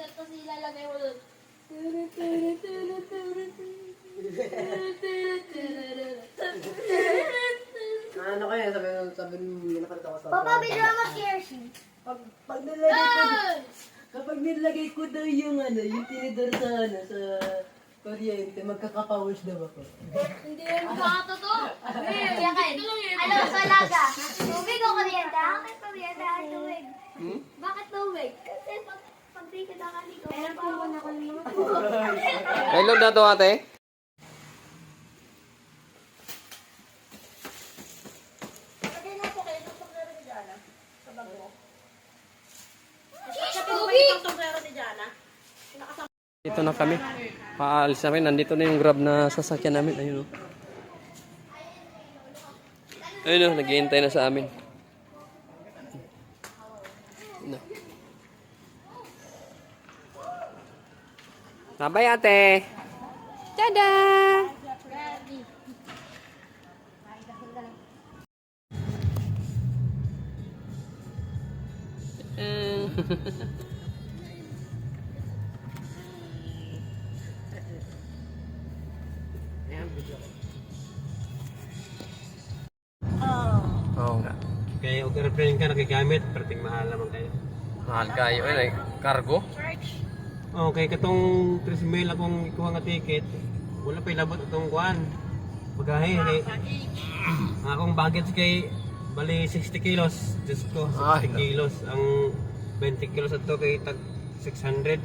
sulat kasi ilalagay mo doon. Ano kaya? Sabi mo nakita ko sa... Papa, bigyan mo si Hershey. Pag nilagay ko... Kapag nilagay ko daw yung yung tinidor sa kuryente, magkakapawis daw ako. Hindi yan makatotoo. Yakin. Alam ko talaga. Tubig o kuryente? Bakit kuryente ay tubig? Bakit tubig? Kasi pag di ka nakaligo, meron po ako nakaligo. Hello na to ate. Lagay na po kayo ng sombrero ni Jana. Sa bag mo. Dito na kami. Paalis namin. Nandito na yung Grab na sasakyan namin. Ayun o. Ayun o. Naghihintay na sa amin. Na. Bye ate. Tada! Oo nga. Kaya og airplane ka nagagamit, perting mahal naman kayo. Mahal kayo. Ay, cargo? Okay, katong 3,000 akong ikuha nga ticket, wala pa ilabot itong kuan. Bagahe, akong baggage kay bali 60 kilos. Diyos ko, 60 kilos. Ang 20 kilos ato kay tag 600.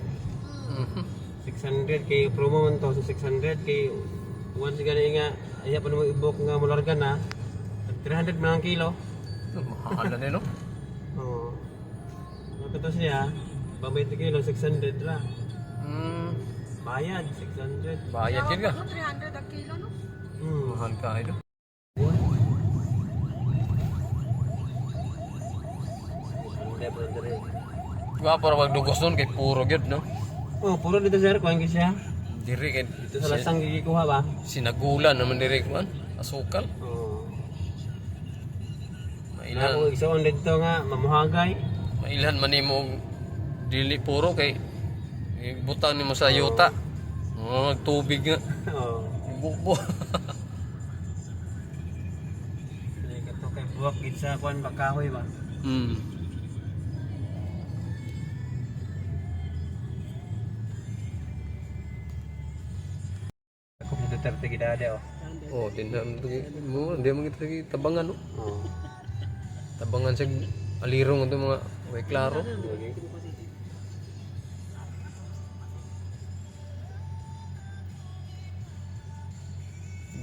600 kay promo man to, so 600 kay once gani nga ay pa mo i-book nga mularga na 300 man ang kilo. Mahal na no? Oo. Nakita siya, pang 20 kilo 600 ra. Bayad 600. Bayad yun ka. 300 ang kilo, no? Mahal kayo. Diba para magdugos nun kay puro gyud no? Oh, puro dito sir, kuhan siya. Diri kay Dito sa lasang gigikuha ba? sinagulan naman diri kuan. Asukal. Oo. Mailan. Ako igsoon dito nga, mamuhagay. Mailan man nimo og dili puro kay ibutan nimo sa yuta. Oh, tubig nga. Oo. Bubo. Kaya kato kay buwak gid sa kuhan bakahoy ba? Ako mo Duterte gidade oh. Oh, tinam mo, di mo kita tabangan no. Oo. Tabangan sa alirong ito mga way klaro.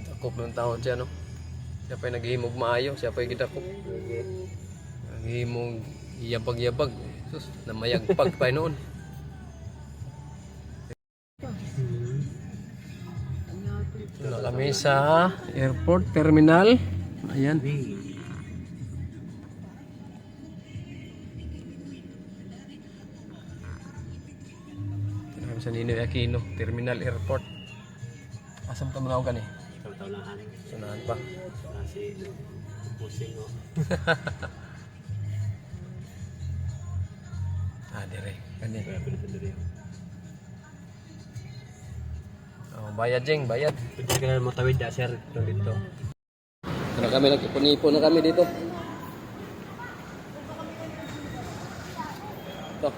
Dakop ng taon siya no. Siya pa'y naghihimog maayo, siya pa'y gidakop. Naghihimog yabag-yabag. Sus, namayagpag pa noon. Wala kami sa airport terminal. Ayan. Kami sa Ninoy Aquino Terminal Airport. Asam ka mga ni? Taw-tawlahan. Sunahan pa. Kasi pusing oh. Dire. Kani. Kaya pinatandari. Oh, bayad jeng, bayad. Pwede ka na matawid da sir dito. Ano kami nagipon-ipon na kami dito. Ito.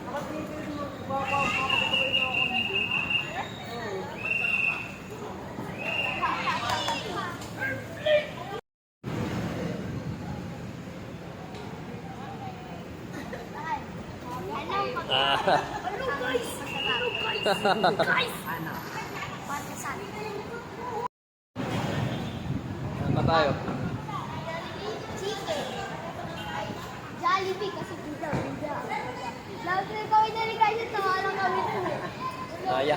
Saan tayo? Chicken. Jollibee kasi pizza. Lagi na kami naligay sa tawanan kami dun eh. Aya.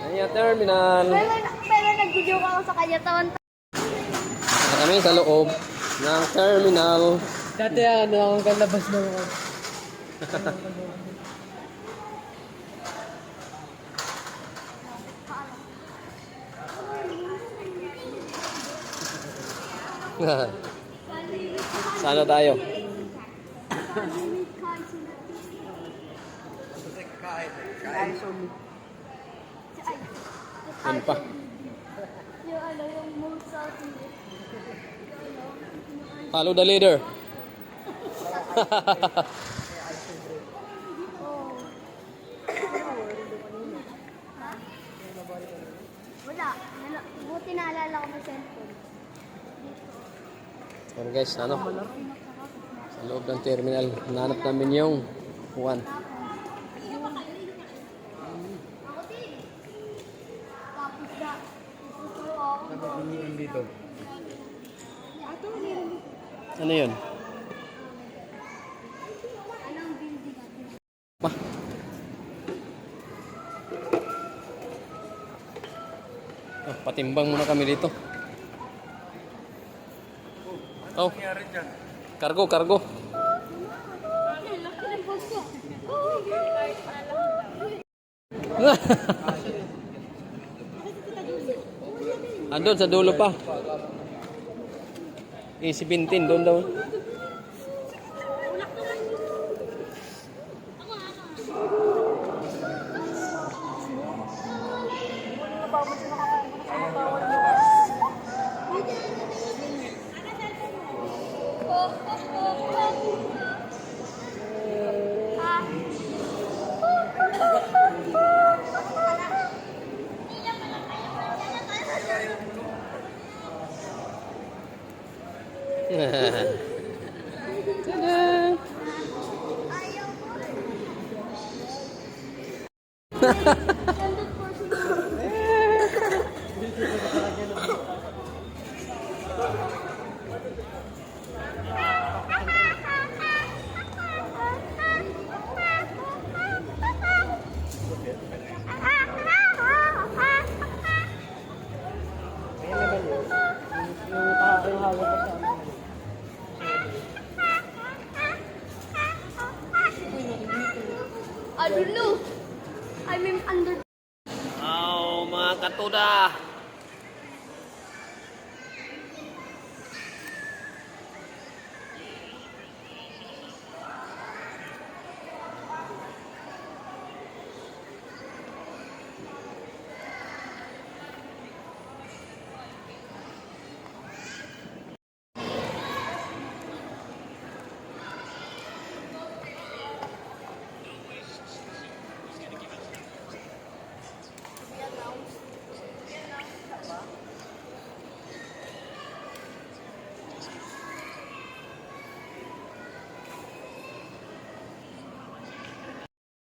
Ayan, terminal. Pero nag-joke ako sa kanya tawan. Na kami sa loob ng terminal. Dati ang kalabas na ako. Sana tayo? Ano pa? Yung ano, yung most salty. Follow the leader. Wala. Buti naalala ko may cellphone. Pero guys, ano? Sa loob ng terminal, nanap namin yung Juan. Ako din. Tapos na. Isusulo ako. dito. Ano yun? Anong building? Pa. Patimbang muna kami dito. Oh. Kargo, kargo. Andun sa dulo pa. Si Bintin doon daw. I don't know. I'm under. Oh, mga katuda.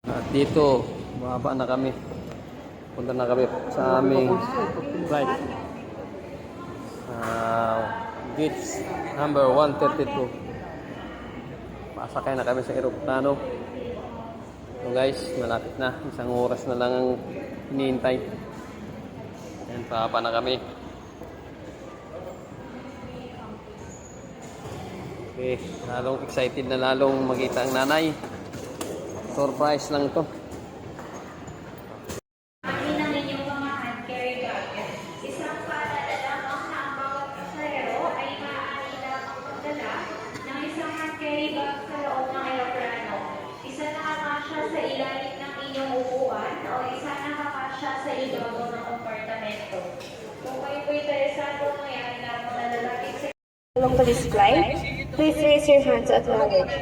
At dito, bumaba na kami. Punta na kami sa aming flight. Gates number 132. Pasakay na kami sa eroplano. So guys, malapit na. Isang oras na lang ang hinihintay. Ayan, papa na kami. Okay, lalong excited na lalong makita ang nanay. Surprise lang to. Ng inyong mga hand carry bag. Isang paalala lamang na ang bawat pasahero ay maaari lamang magdala ng isang hand carry bag sa loob ng eroplano. Isa nakakasya sa ilalim ng inyong upuan o isa nakakasya sa ibabaw ng kompartamento. Kung kayo po interesado, mayroon lamang na lalapit sa Along to this flight, please raise your hands at luggage.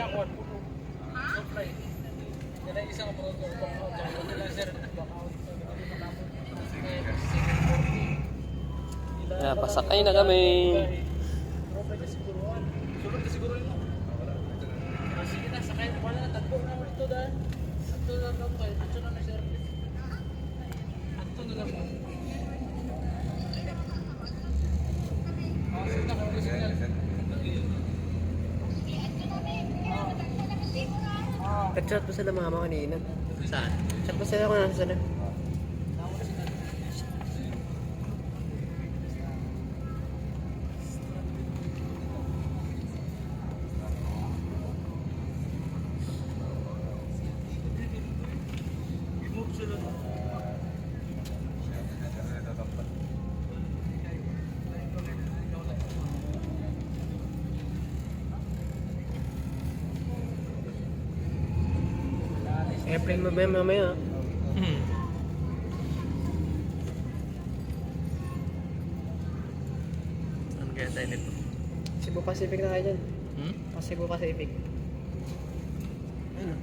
Pasakay na kami. Chat pa sila mama kanina. Saan? Chat pa sila kung nasa na. Airplane mamaya. Saan kaya tayo nito? Cebu Pacific na kayo dyan. Hmm? Cebu Pacific. Ano?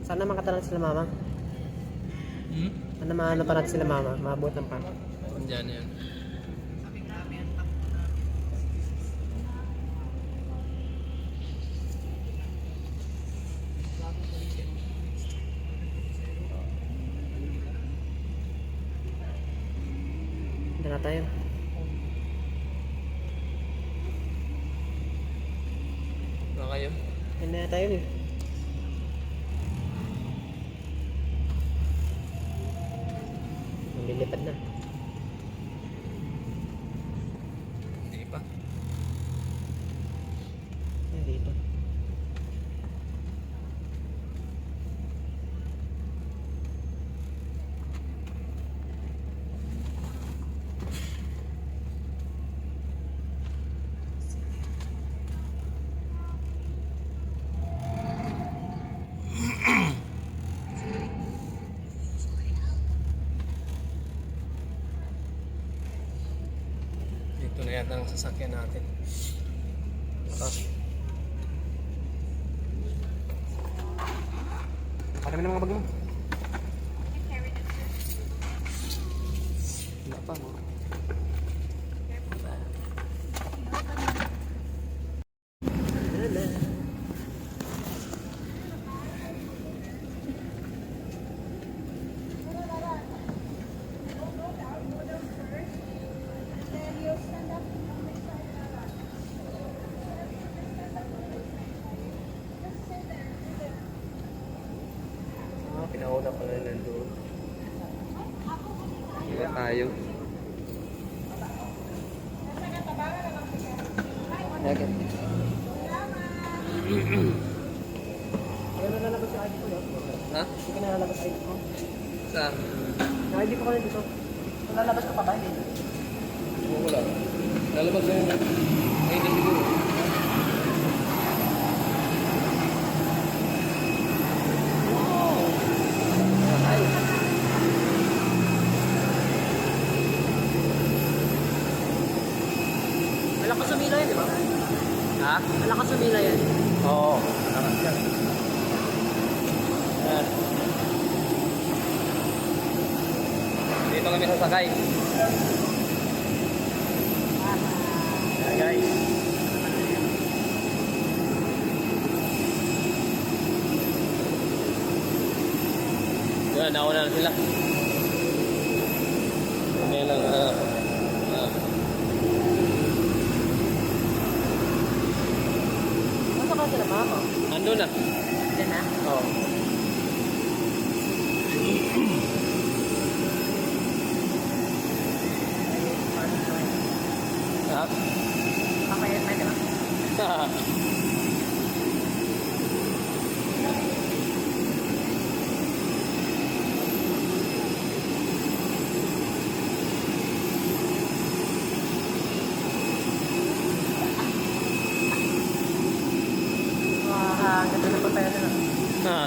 Sana makatalan sila mama. Sana maano pa natin sila mama. Maabutan pa. Diyan yan. Dito na tayo. Ba kayo? Hindi na tayo eh. Lilipad na. Hindi pa. Hindi pa. Dito na yata ang sasakyan natin. Parang na mga bag mo. Wala pa mo. Pinauna pala nandun. Iba tayo. Bakit? Kaya nalalabas yung ID ko yun? Ha? Hindi ka nalalabas ID ko? Saan? Yung ID ko ka dito. Nalalabas ka pa ba? Hindi. Wala. Lalabas na yun. Ay, hindi siguro. Malakas sumila yan, di ba? Ha? Malakas sumila yan. Oo. Lakas yan. Ayan. Dito kami sasakay. Ayan guys. Yan, nauna na sila. Hindi lang. Ano ka sila mama? Ando na. Diyan na? Oo. Ha? Pakayat na, di ba? Ganda na pa tayo na. Ha?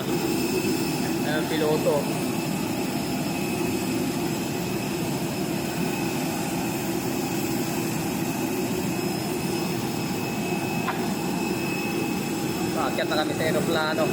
Ayan, piloto. Paakyat na kami sa aeroplano.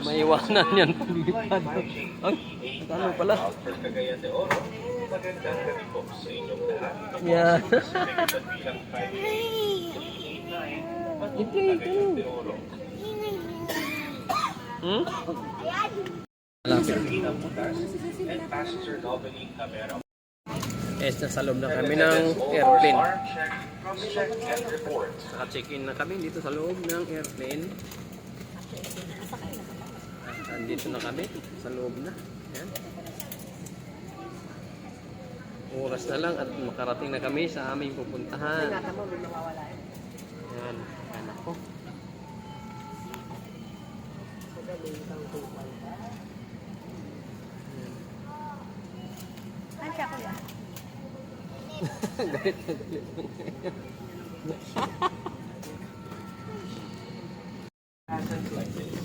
Maiwanan yan paglipad. Ay, ano pala? Yan. Yes, nasa loob na kami ng airplane. Naka-check-in na kami dito sa loob ng airplane. Andito na kami sa loob na. Ayan. Oras na lang at makarating na kami sa aming pupuntahan. Ayan. Anak ko. Galit na galit.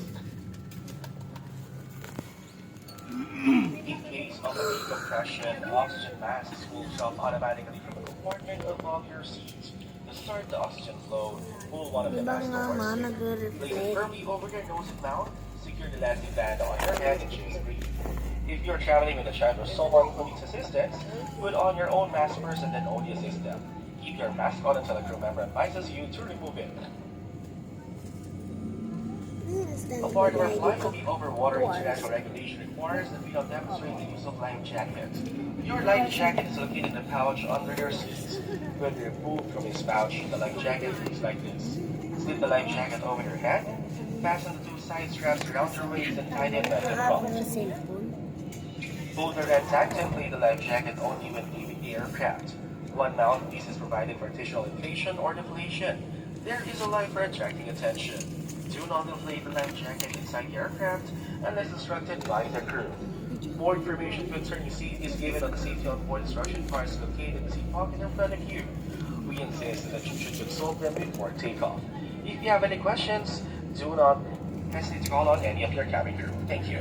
In case of a decompression, oxygen masks will shove automatically from the compartment above your seat. To start the oxygen flow, pull one of the masks towards you. Place it firmly over your nose and mouth. Secure the elastic band on your head and choose breathe. If you're traveling with a child or someone who needs assistance, put on your own mask first and then only assist them. Keep your mask on until a crew member advises you to remove it. A part of our flight will be over water. International regulation requires that we don't demonstrate the use of life jacket. Your life jacket is located in the pouch under your seat. When removed from its pouch, the life jacket looks like this. Slip the life jacket over your head, fasten the two side straps around your waist and tie them at the front. Pull the red tag to inflate the life jacket only when leaving the aircraft. One mouthpiece is provided for additional inflation or deflation. There is a life for attracting attention. Do not inflate the life jacket inside the aircraft unless instructed by the crew. More information concerning safety is given on the safety on board instruction cards located in the seat pocket in front of you. We insist that you should consult them before takeoff. If you have any questions, do not hesitate to call on any of your cabin crew. Thank you.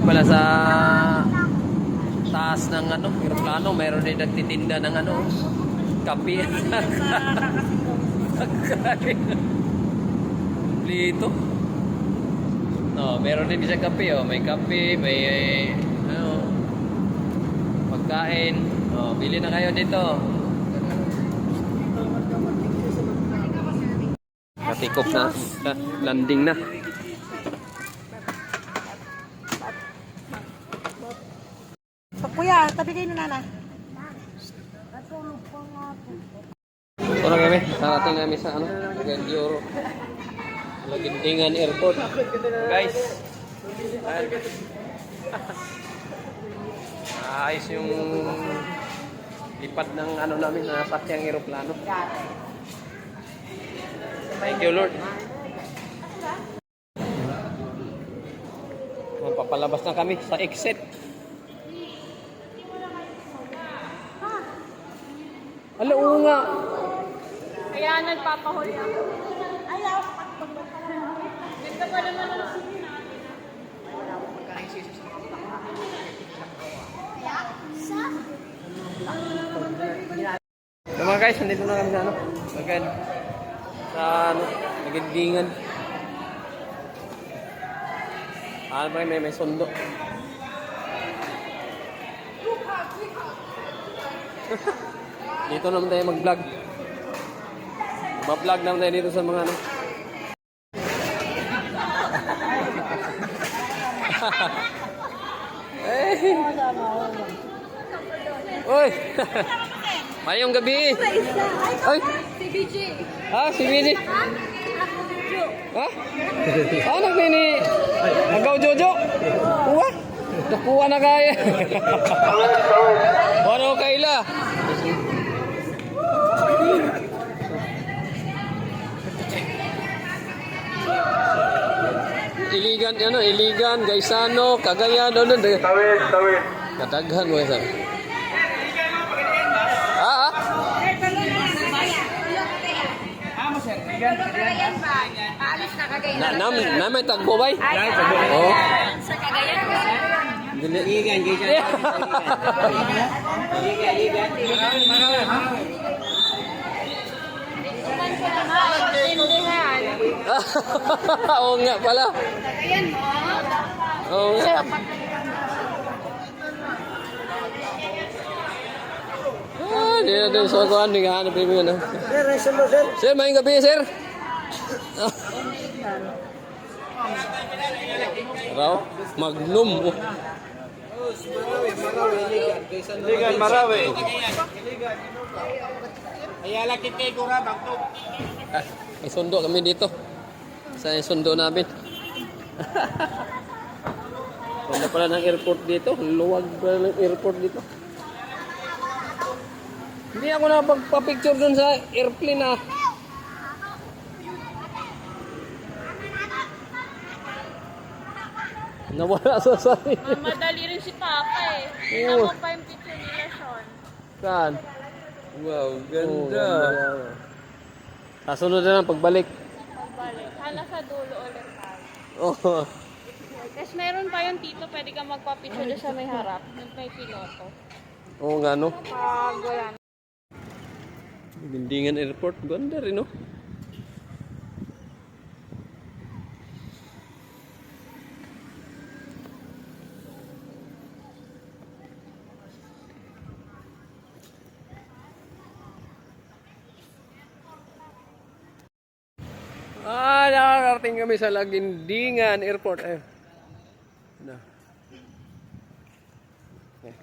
Pala sa taas ng eroplano, mayroon din nagtitinda ng kape. Dito. No, meron din siya kape, may kape, may pagkain. Bili na kayo dito. Katikop na, landing na. Kuya, tabi kayo na nana. Ito na kami, sarating namin sa Gandiyoro. Lagindingan Airport. Guys, ayos yung lipad ng namin, nasakyang aeroplano. Thank you, Lord. Papalabas na kami sa exit. Ala, oo nga. Kaya nagpapahuli ako. Ayaw. Ganda pa naman ang sinin natin. So mga guys, nandito na kami sa Nagindingan. May sundo. Dito naman tayo mag-vlog. Ma-vlog naman tayo dito sa mga ano. Uy! Mayong gabi! Ay! Si BJ. Ha? Si BJ? Ha? Anak ni Agaw Jojo? Uwa? Nakuha na kaya. Ano kaila? Iligan, ano, Iligan, Gaisano, Cagayan, ano, Tawid. Kataghan mo isa. Ah? Na may tagpo bay? Oo. Sa Cagayan. Iligan. Maintindihan. Oo nga pala. Cagayan mo. Oo nga. Di na din sa kuhan, di ka hanap yung ano. Sir, maying gabi, sir. Raw, Magnum. Oh. Iligan, Marawi. Ayala kiti gura bagto. May sundo kami dito. Sa sundo namin. Wala pala ng airport dito. Luwag pala ng airport dito. Hindi ako napagpa-picture dun sa airplane ah. Nawala sa sarili. Madali rin si Papa eh. Tingnan mo pa yung picture nila, Sean. Saan? Wow, Oh, ganda. Kasunod na lang pagbalik. Pagbalik. Sana sa dulo ulit tayo. Oh. Tapos meron pa yung tito, pwede ka magpa-picture doon sa may harap. Yung may piloto. Oo nga no. Pag wala na. Bindingan Airport. Ganda rin no. Nakarating kami sa Lagindingan Airport. Ayun. Na. Okay.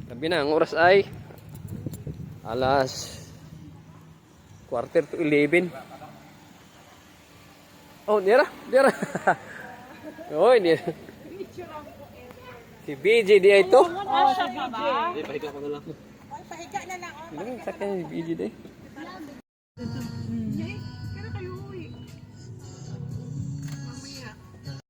Gabi na, ang oras ay alas 11:45. Oh, dira. Oy, dira. Si BJ di ito. Asya pa ba? Pahiga ka na lang. Pahiga na lang. Sakyan si BJ di.